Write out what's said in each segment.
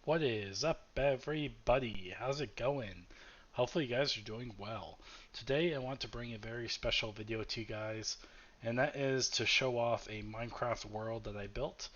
What is up, everybody? How's it going? Hopefully, you guys are doing well. Today, I want to bring a very special video to you guys, and that is to show off a Minecraft world that I built.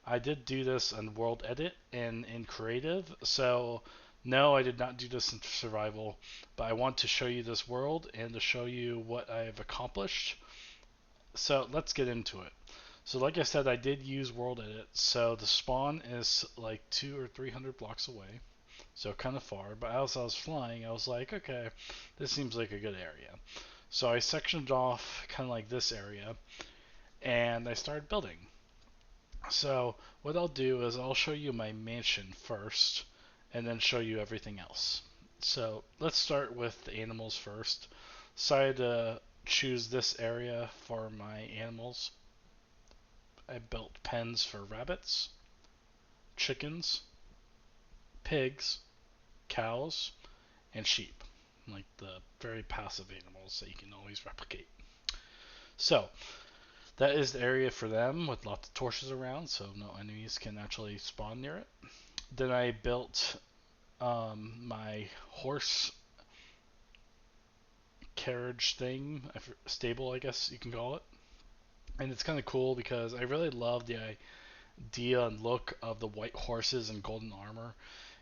I did do this in World Edit and in Creative, so no, I did not do this in Survival, but I want to show you this world and to show you what I have accomplished. So, let's get into it. So like I said, I did use World Edit. So the spawn is like 200 or 300 blocks away, so kind of far. But as I was flying, I was like, okay, this seems like a good area. So I sectioned off kind of like this area, and I started building. So what I'll do is I'll show you my mansion first, and then show you everything else. So let's start with the animals first. Decided to choose this area for my animals. I built pens for rabbits, chickens, pigs, cows, and sheep. Like the very passive animals that you can always replicate. So, that is the area for them with lots of torches around so no enemies can actually spawn near it. Then I built my horse carriage thing, stable, I guess you can call it. And it's kind of cool because I really love the idea and look of the white horses and golden armor.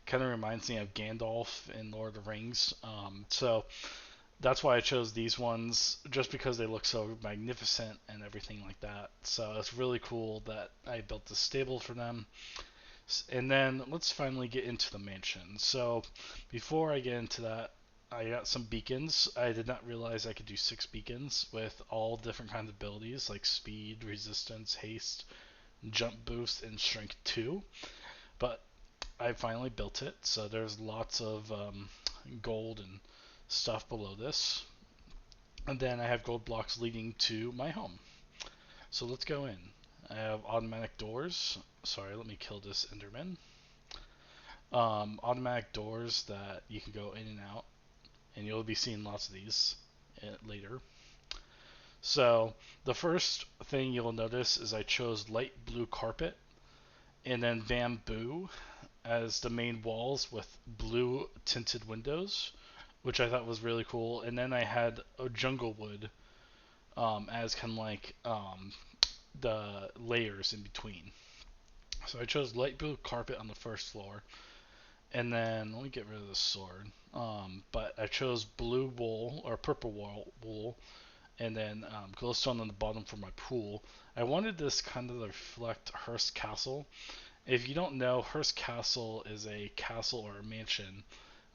Kind of reminds me of Gandalf in Lord of the Rings. So that's why I chose these ones, just because they look so magnificent and everything like that. So it's really cool that I built this stable for them. And then let's finally get into the mansion. So before I get into that, I got some beacons. I did not realize I could do 6 beacons with all different kinds of abilities like speed, resistance, haste, jump boost, and strength 2. But I finally built it, so there's lots of gold and stuff below this. And then I have gold blocks leading to my home. So let's go in. I have automatic doors. Sorry, let me kill this Enderman. Automatic doors that you can go in and out, and you'll be seeing lots of these later. So the first thing you'll notice is I chose light blue carpet and then bamboo as the main walls with blue tinted windows, which I thought was really cool. And then I had a jungle wood as kind of like the layers in between. So I chose light blue carpet on the first floor, and then let me get rid of the sword. But I chose blue wool or purple wool, and then glowstone on the bottom for my pool. I wanted this kind of reflect Hearst Castle. If you don't know, Hearst Castle is a castle or a mansion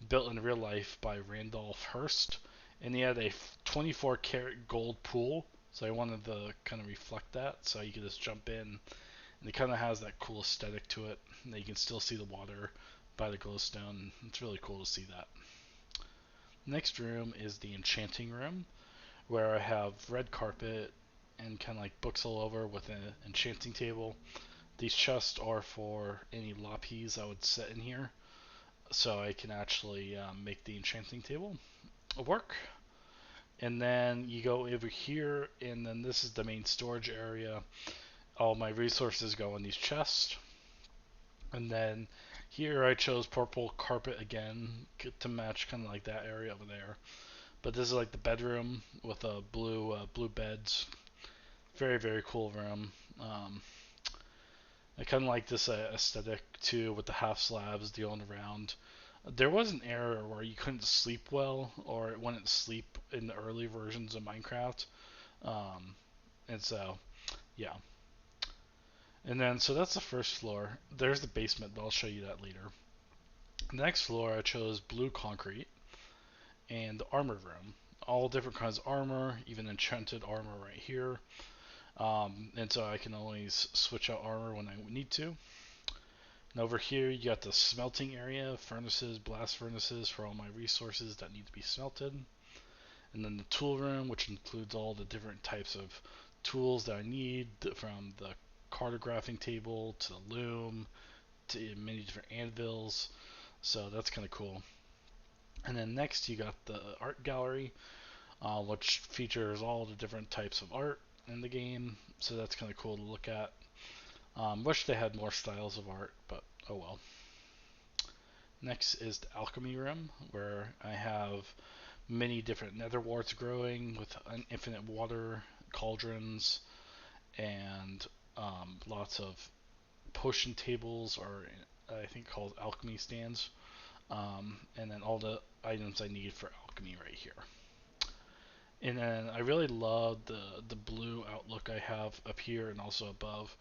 built in real life by Randolph Hearst, and he had a 24 karat gold pool. So I wanted to kind of reflect that, so you could just jump in, and it kind of has that cool aesthetic to it. And you can still see the water by the glowstone. It's really cool to see that. Next room is the enchanting room, where I have red carpet and kind of like books all over with an enchanting table. These chests are for any lapis I would set in here, so I can actually make the enchanting table work. And then you go over here, and then this is the main storage area. All my resources go in these chests. And then here I chose purple carpet again to match kind of like that area over there. But this is like the bedroom with a blue beds. Very cool room. Um, I kind of like this aesthetic too with the half slabs dealing around. There was an error where you couldn't sleep well, or it wouldn't sleep in the early versions of Minecraft. Um, and so, yeah. And then, so that's the first floor. There's the basement, but I'll show you that later. The next floor, I chose blue concrete and the armor room. All different kinds of armor, even enchanted armor right here. And so I can always switch out armor when I need to. And over here, you got the smelting area, furnaces, blast furnaces for all my resources that need to be smelted. And then the tool room, which includes all the different types of tools that I need, from the cartographing table to the loom to many different anvils. So that's kind of cool. And then next, you got the art gallery, which features all the different types of art in the game. So that's kind of cool to look at. Wish they had more styles of art, but oh well. Next is the alchemy room, where I have many different nether warts growing with infinite water, cauldrons, and lots of potion tables, or I think called alchemy stands, and then all the items I need for alchemy right here. And then I really love the blue outlook I have up here and also above.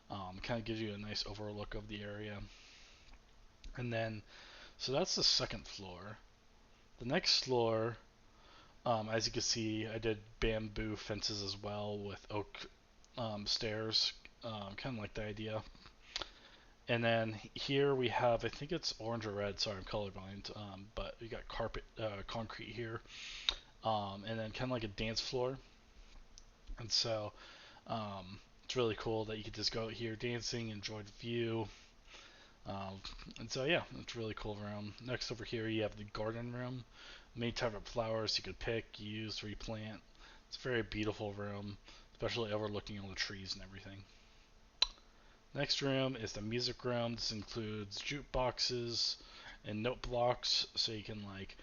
Kind of gives you a nice overlook of the area. And then, so that's the second floor. The next floor, as you can see, I did bamboo fences as well with oak stairs. Kind of like the idea. And then here we have, I think it's orange or red. Sorry, I'm colorblind. But we got concrete here, and then kind of like a dance floor. And so it's really cool that you could just go out here dancing, enjoy the view. And so yeah, it's a really cool room. Next over here you have the garden room. Many type of flowers you could pick, use, replant. It's a very beautiful room, especially overlooking all the trees and everything. Next room is the music room. This includes jukeboxes and note blocks, so you can like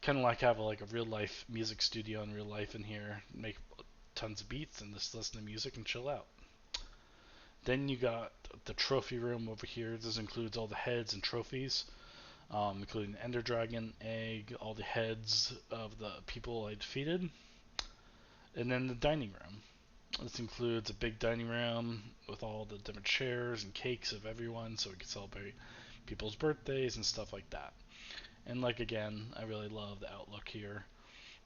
kind of like have a real life music studio in real life in here, make tons of beats and just listen to music and chill out. Then you got the trophy room over here. This includes all the heads and trophies, including Ender Dragon, Egg, all the heads of the people I defeated. And then the dining room. This includes a big dining room with all the different chairs and cakes of everyone, so we can celebrate people's birthdays and stuff like that. And like again, I really love the outlook here.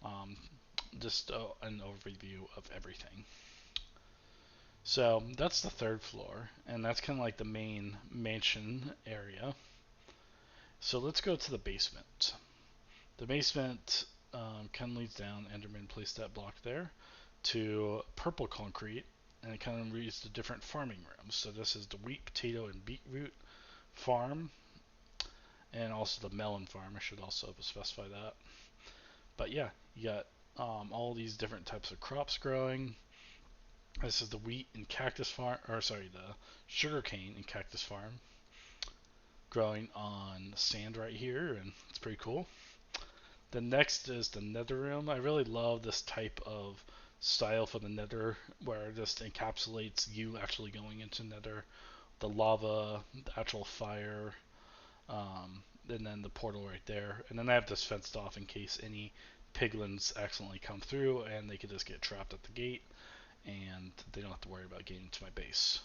Um, just an overview of everything. So that's the third floor, and that's kind of like the main mansion area. So let's go to the basement. The basement kind of leads down. Enderman placed that block there to purple concrete, and it kind of leads to different farming rooms. So this is the wheat, potato, and beetroot farm, and also the melon farm. I should also specify that. But yeah, you got all these different types of crops growing. This is the wheat and cactus farm, or sorry, the sugarcane and cactus farm growing on sand right here, and it's pretty cool. The next is the nether room. I really love this type of style for the nether, where it just encapsulates you actually going into nether, the lava, the actual fire, and then the portal right there. And then I have this fenced off in case any piglins accidentally come through, and they could just get trapped at the gate, and they don't have to worry about getting to my base.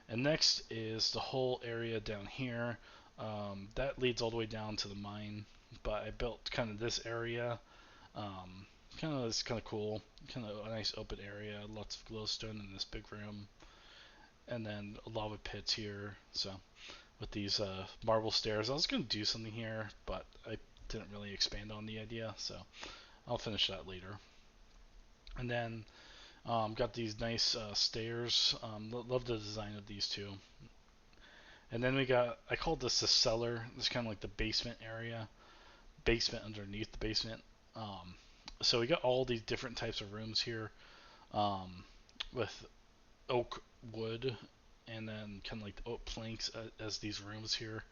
And next is the whole area down here. That leads all the way down to the mine, but I built kind of this area. Um, it's kind of cool, kind of a nice open area. Lots of glowstone in this big room, and then lava pits here. So with these marble stairs, I was gonna do something here, but I didn't really expand on the idea, so I'll finish that later. And then got these nice stairs. Love the design of these two. And then we got, I called this the cellar. This is kind of like the basement area, basement underneath the basement. Um, so we got all these different types of rooms here, um, with oak wood, and then kind of like the oak planks as these rooms here.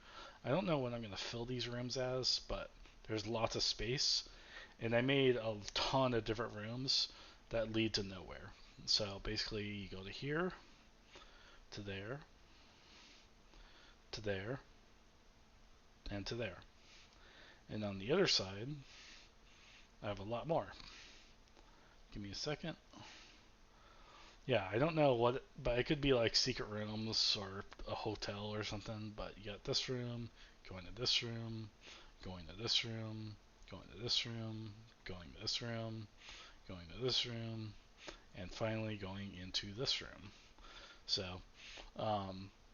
I don't know what I'm gonna fill these rooms as, but there's lots of space, and I made a ton of different rooms that lead to nowhere. So basically, you go to here, to there, to there, and to there. And on the other side, I have a lot more. Give me a second. Yeah, I don't know what, but it could be like secret rooms or a hotel or something. But you got this room, going to this room, going to this room, going to this room, going to this room, going to this room, and finally going into this room. So,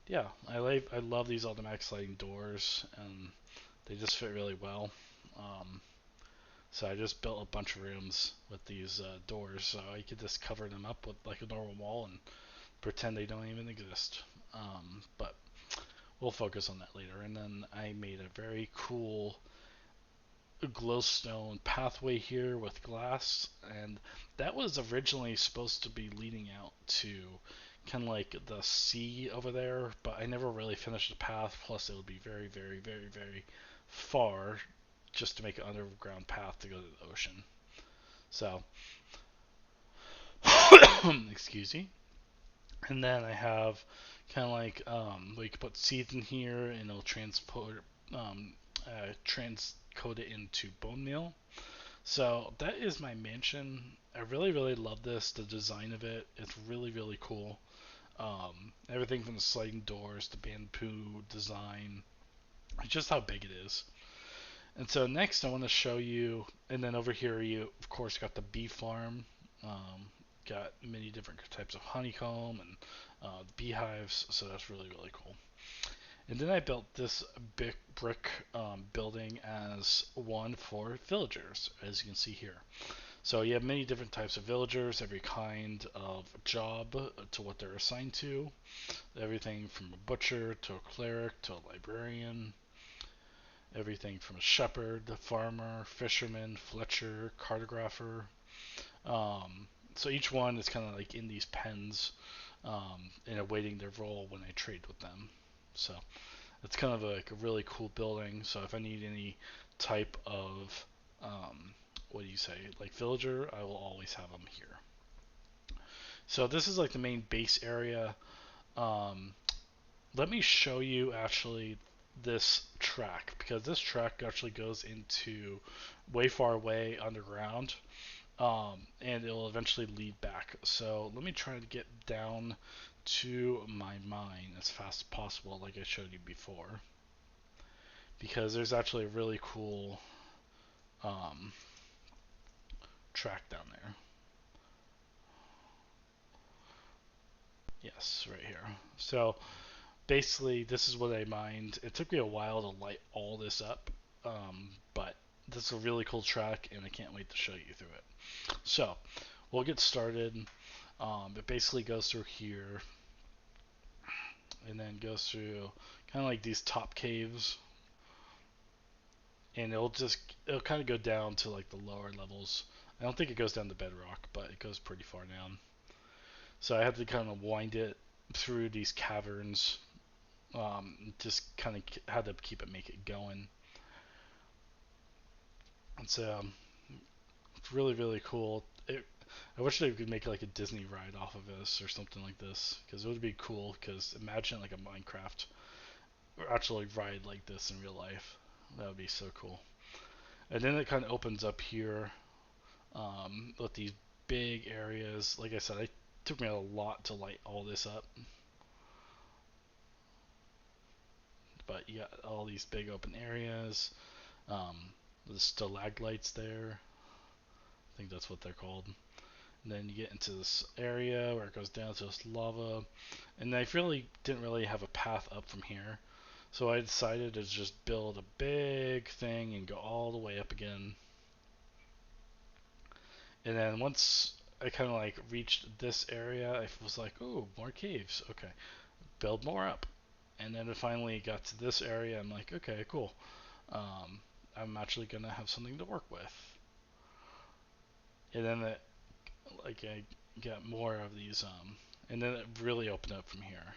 yeah, I love these automatic sliding doors, and they just fit really well. Um, So I just built a bunch of rooms with these doors, so I could just cover them up with like a normal wall and pretend they don't even exist. But we'll focus on that later. And then I made a very cool glowstone pathway here with glass, and that was originally supposed to be leading out to kind of like the sea over there, but I never really finished the path. Plus, it would be very, very, very, very far just to make an underground path to go to the ocean. So, excuse me. And then I have kind of like we could put seeds in here, and it'll transcode it into bone meal. So that is my mansion. I really, really love this. The design of it, it's really, really cool. Everything from the sliding doors, the bamboo design, just how big it is. And so next, I want to show you, and then over here, you of course got the bee farm. Got many different types of honeycomb and beehives, so that's really, really cool. And then I built this big brick building as one for villagers, as you can see here. So you have many different types of villagers, every kind of job to what they're assigned to. Everything from a butcher to a cleric to a librarian. Everything from a shepherd, a farmer, fisherman, fletcher, cartographer. So each one is kind of like in these pens and awaiting their role when I trade with them. So it's kind of like a really cool building. So if I need any type of what do you say, like villager, I will always have them here. So this is like the main base area. Um, Let me show you actually this track, because this track actually goes into way far away underground, and it'll eventually lead back. So let me try to get down to my mine as fast as possible, like I showed you before, because there's actually a really cool um, track down there. Yes, right here. So basically, this is what I mined. It took me a while to light all this up, but this is a really cool track, and I can't wait to show you through it. So we'll get started. It basically goes through here, and then goes through kind of like these top caves, and it'll kind of go down to like the lower levels. I don't think it goes down to bedrock, but it goes pretty far down. So I had to kind of wind it through these caverns. Just kind of had to make it going. And so it's really, really cool. I wish they could make like a Disney ride off of this or something like this, because it would be cool. Because imagine like a Minecraft or actually ride like this in real life. That would be so cool. And then it kind of opens up here with these big areas. Like I said, it took me a lot to light all this up, but you got all these big open areas. Um, the stalagmites there. I think that's what they're called. And then you get into this area where it goes down to this lava, and I really didn't really have a path up from here, so I decided to just build a big thing and go all the way up again. And then once I kind of like reached this area, I was like, oh, more caves. Okay, build more up. And then it finally got to this area. I'm like, okay, cool. I'm actually gonna have something to work with. And then like I got more of these, and then it really opened up from here,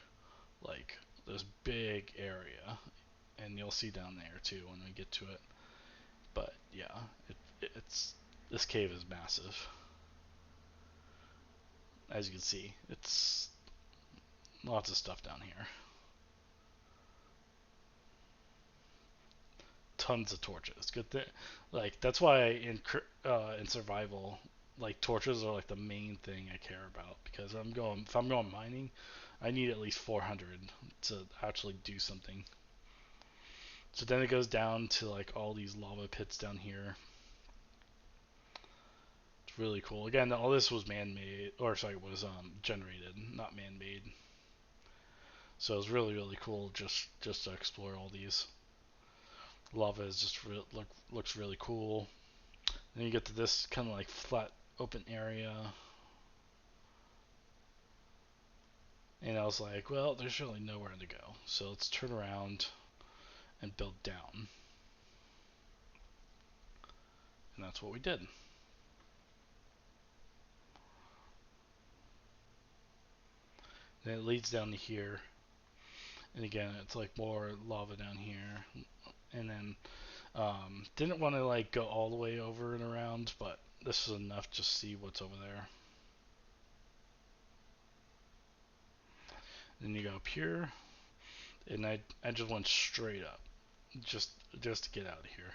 like this big area, and you'll see down there too when we get to it. But yeah, it's this cave is massive, as you can see. It's lots of stuff down here. Tons of torches. Good thing, like that's why in survival, like torches are like the main thing I care about, because if I'm going mining, I need at least 400 to actually do something. So then it goes down to like all these lava pits down here. It's really cool. Again, all this was man-made, or sorry, was generated, not man-made. So it's really, really cool just to explore all these. Lava is just looks really cool. Then you get to this kind of like flat open area, and I was like, well, there's really nowhere to go, so let's turn around and build down, and that's what we did. Then it leads down to here, and again, it's like more lava down here, and then didn't want to like go all the way over and around, but this is enough to see what's over there. Then you go up here, and I just went straight up, just to get out of here.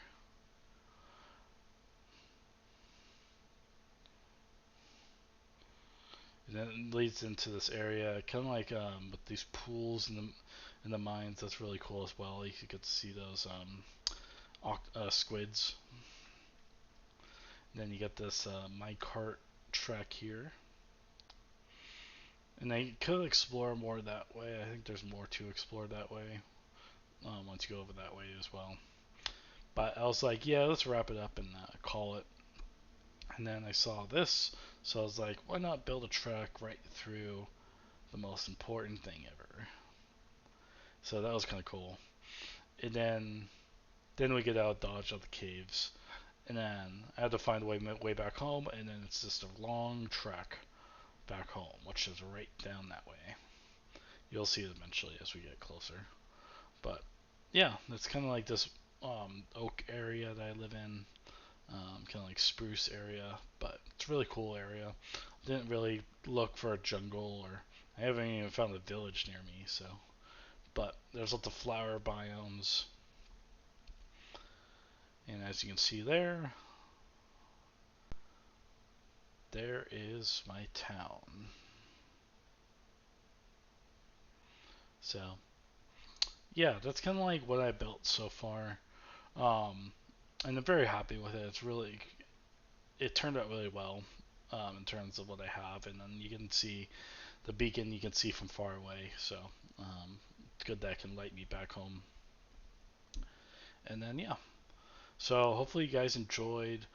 And then it leads into this area, kind of like with these pools in the mines. That's really cool as well. You get to see those squids. And then you get this minecart track here. And I could explore more that way. I think there's more to explore that way once you go over that way as well. But I was like, yeah, let's wrap it up and call it. And then I saw this, so I was like, why not build a track right through the most important thing ever? So that was kind of cool. And then we get out, dodge out the caves, and then I had to find a way back home, and then it's just a long trek back home, which is right down that way. You'll see it eventually as we get closer. But yeah, it's kind of like this oak area that I live in, kind of like spruce area, but it's a really cool area. Didn't really look for a jungle, or I haven't even found a village near me. So, but there's lots of flower biomes, and as you can see there, there is my town. So yeah, that's kind of like what I built so far, um, and I'm very happy with it. It turned out really well in terms of what I have, and then you can see the beacon. You can see from far away, so it's good that can light me back home. And then yeah, so hopefully you guys enjoyed.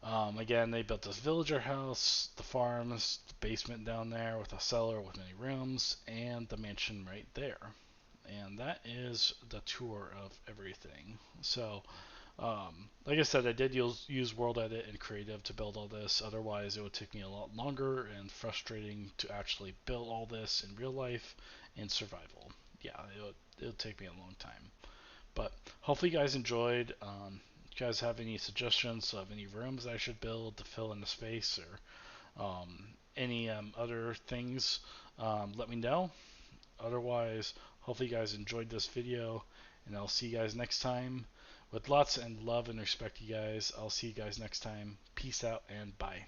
Again, they built this villager house, the farms, the basement down there with a cellar with many rooms, and the mansion right there. And that is the tour of everything. So, like I said, I did use World Edit and Creative to build all this. Otherwise, it would take me a lot longer and frustrating to actually build all this in real life in survival. Yeah, it would take me a long time. But hopefully, you guys enjoyed. You guys have any suggestions of any rooms I should build to fill in the space, or any other things? Let me know. Otherwise, hopefully, you guys enjoyed this video, and I'll see you guys next time. With lots and love and respect, you guys. I'll see you guys next time. Peace out and bye.